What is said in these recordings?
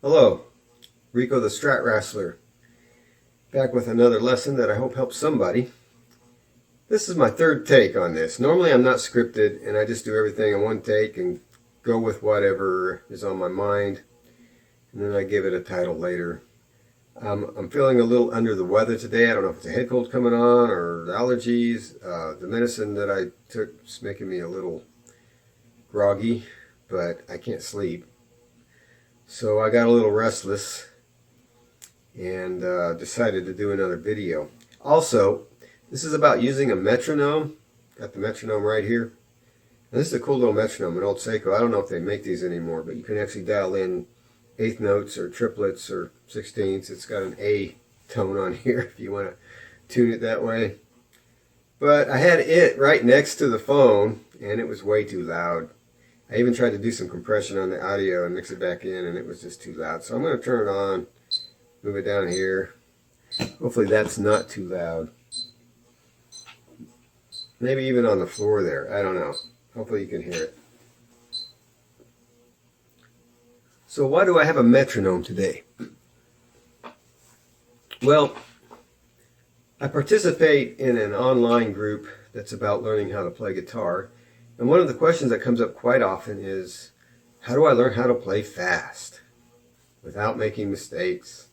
Hello, Rico the Strat Wrestler, back with another lesson that I hope helps somebody. This is my third take on this. Normally I'm not scripted and I just do everything in one take and go with whatever is on my mind, and then I give it a title later. I'm feeling a little under the weather today. I don't know if it's a head cold coming on or allergies. The medicine that I took is making me a little groggy, but I can't sleep. So I got a little restless and decided to do another video. Also, this is about using a metronome. Got the metronome right here. And this is a cool little metronome, an old Seiko. I don't know if they make these anymore, but you can actually dial in eighth notes or triplets or sixteenths. It's got an A tone on here if you want to tune it that way. But I had it right next to the phone and it was way too loud. I even tried to do some compression on the audio and mix it back in, and it was just too loud. So I'm going to turn it on, move it down here. Hopefully that's not too loud. Maybe even on the floor there. I don't know. Hopefully you can hear it. So why do I have a metronome today? Well, I participate in an online group that's about learning how to play guitar. And one of the questions that comes up quite often is, how do I learn how to play fast without making mistakes?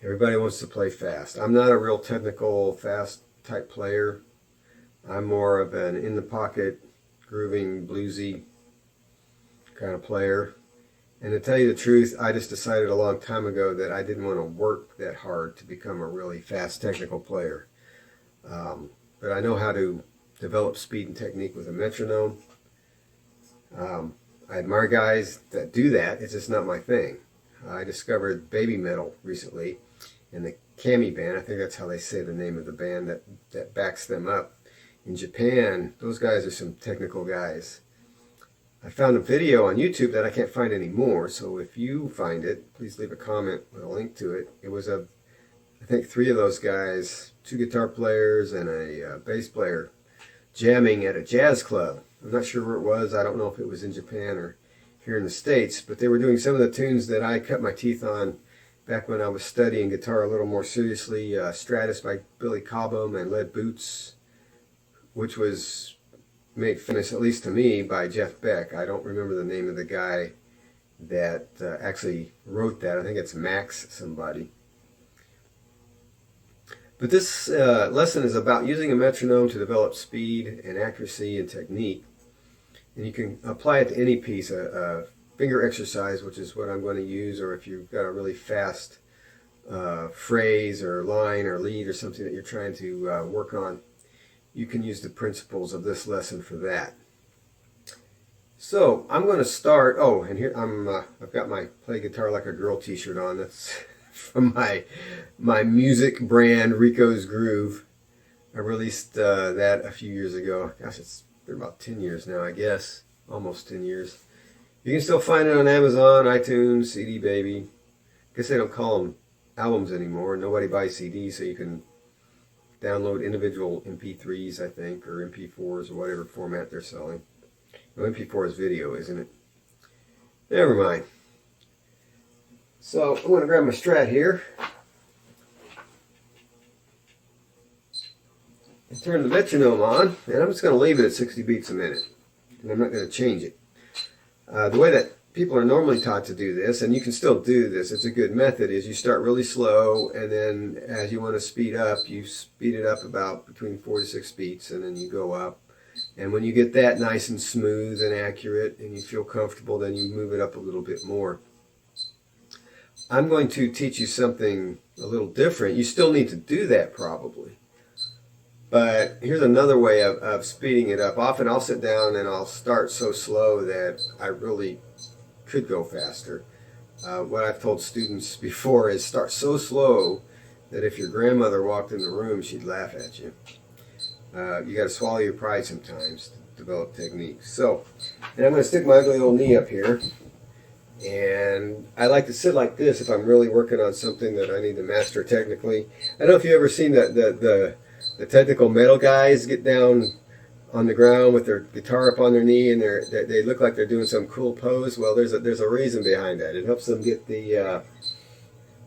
Everybody wants to play fast. I'm not a real technical, fast type player. I'm more of an in-the-pocket, grooving, bluesy kind of player. And to tell you the truth, I just decided a long time ago that I didn't want to work that hard to become a really fast technical player. But I know how to develop speed and technique with a metronome. I admire guys that do that. It's just not my thing. I discovered baby metal recently, and the Kami band, I think that's how they say the name of the band that backs them up. In Japan, those guys are some technical guys. I found a video on YouTube that I can't find anymore, so if you find it, please leave a comment with a link to it. It was I think 3 of those guys, 2 guitar players and a bass player, jamming at a jazz club. I'm not sure where it was. I don't know if it was in Japan or here in the States, but they were doing some of the tunes that I cut my teeth on back when I was studying guitar a little more seriously. Stratus by Billy Cobham and Lead Boots, which was made famous, at least to me, by Jeff Beck. I don't remember the name of the guy that actually wrote that. I think it's Max somebody. But this lesson is about using a metronome to develop speed and accuracy and technique. And you can apply it to any piece, a finger exercise, which is what I'm going to use, or if you've got a really fast phrase or line or lead or something that you're trying to work on, you can use the principles of this lesson for that. So I'm going to start. Oh, and here I've got my Play Guitar Like a Girl t-shirt on. That's from my music brand, Rico's Groove. I released that a few years ago. Gosh, it's been about 10 years now, I guess. Almost 10 years. You can still find it on Amazon, iTunes, CD Baby. I guess they don't call them albums anymore. Nobody buys CDs, so you can download individual MP3s, I think, or MP4s, or whatever format they're selling. No, MP4 is video, isn't it? Never mind. So I'm going to grab my Strat here and turn the metronome on, and I'm just going to leave it at 60 beats a minute, and I'm not going to change it. The way that people are normally taught to do this, and you can still do this, it's a good method, is you start really slow, and then as you want to speed up, you speed it up about between 4 to 6 beats, and then you go up. And when you get that nice and smooth and accurate, and you feel comfortable, then you move it up a little bit more. I'm going to teach you something a little different. You still need to do that probably. But here's another way of speeding it up. Often I'll sit down and I'll start so slow that I really could go faster. What I've told students before is start so slow that if your grandmother walked in the room, she'd laugh at you. You got to swallow your pride sometimes to develop technique. So, and I'm going to stick my ugly old knee up here. And I like to sit like this if I'm really working on something that I need to master technically. I don't know if you've ever seen the technical metal guys get down on the ground with their guitar up on their knee, and they look like they're doing some cool pose. Well, there's a reason behind that. It helps them get the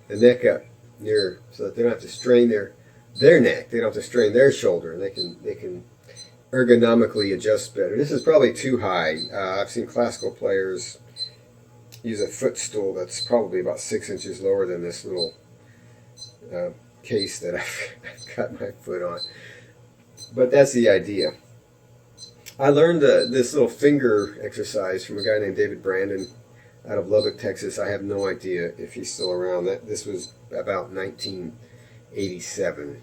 neck up near, so that they don't have to strain their neck. They don't have to strain their shoulder, and they can ergonomically adjust better. This is probably too high. I've seen classical players use a footstool that's probably about 6 inches lower than this little case that I've got my foot on. But that's the idea. I learned this little finger exercise from a guy named David Brandon out of Lubbock, Texas. I have no idea if he's still around. This was about 1987.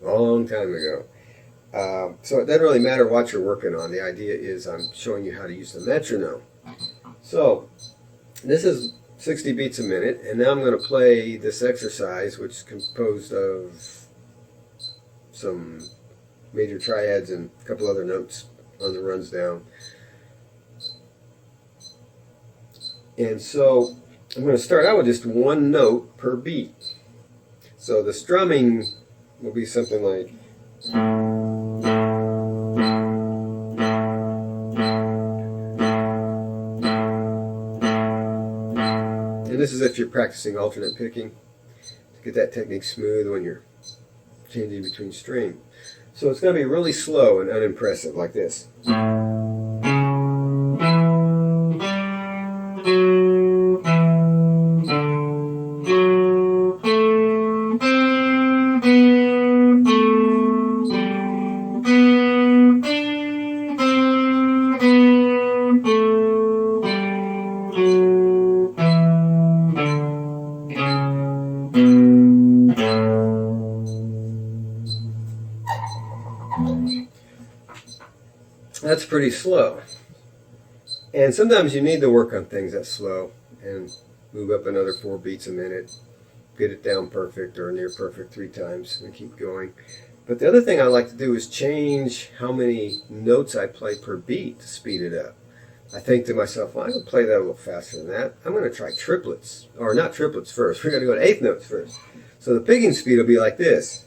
A long time ago. So it doesn't really matter what you're working on. The idea is I'm showing you how to use the metronome. So this is 60 beats a minute, and now I'm going to play this exercise, which is composed of some major triads and a couple other notes on the runs down. And so I'm going to start out with just one note per beat. So the strumming will be something like, and this is if you're practicing alternate picking, to get that technique smooth when you're changing between string. So it's going to be really slow and unimpressive, like this. That's pretty slow. And sometimes you need to work on things that slow and move up another 4 beats a minute, get it down perfect or near perfect 3 times, and keep going. But the other thing I like to do is change how many notes I play per beat to speed it up. I think to myself, well, I can play that a little faster than that. I'm going to try triplets. Or not triplets first. We're going to go to 8th notes first. So the picking speed will be like this.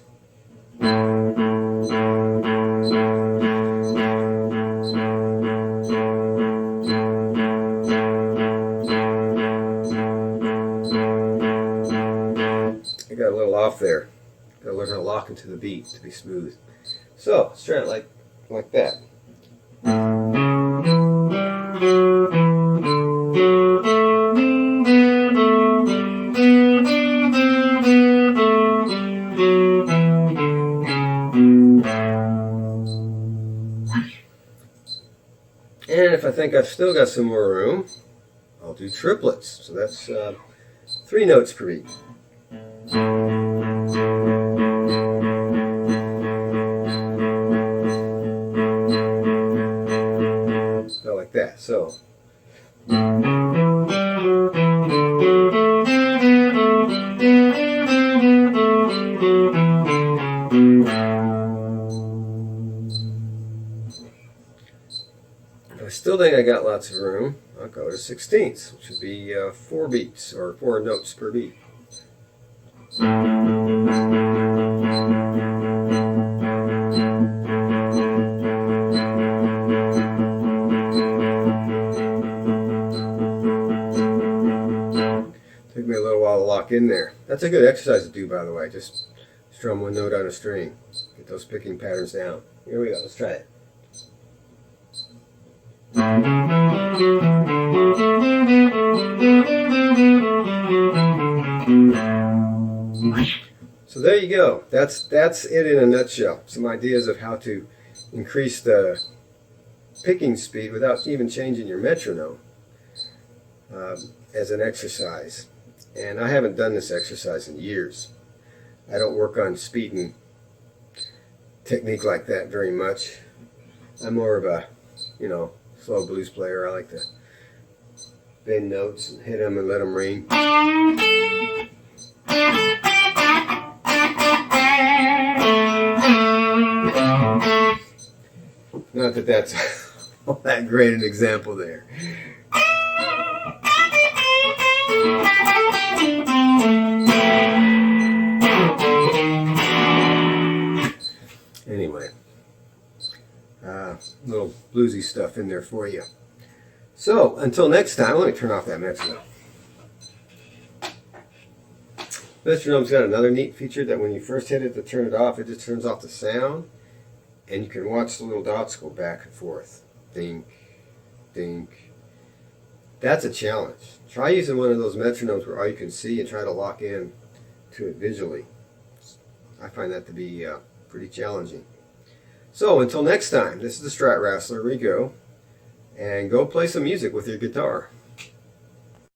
I got a little off there. Got to learn how to lock into the beat to be smooth. So let's try it like that. And if I think I've still got some more room, I'll do triplets. So that's 3 notes per beat. So like that. So. I still think I got lots of room. I'll go to 16ths, which would be 4 beats or 4 notes per beat. Took me a little while to lock in there. That's a good exercise to do, by the way. Just strum one note on a string. Get those picking patterns down. Here we go. Let's try it. So there you go. That's it in a nutshell. Some ideas of how to increase the picking speed without even changing your metronome as an exercise. And I haven't done this exercise in years. I don't work on speed and technique like that very much. I'm more of a, slow blues player. I like to bend notes and hit them and let them ring. Not that that's all that great an example there. Anyway, bluesy stuff in there for you. So, until next time, let me turn off that metronome. Metronome's got another neat feature that when you first hit it to turn it off, it just turns off the sound, and you can watch the little dots go back and forth. Dink, dink. That's a challenge. Try using one of those metronomes where all you can see and try to lock in to it visually. I find that to be pretty challenging. So until next time, this is the Strat Wrestler, Rico, and go play some music with your guitar.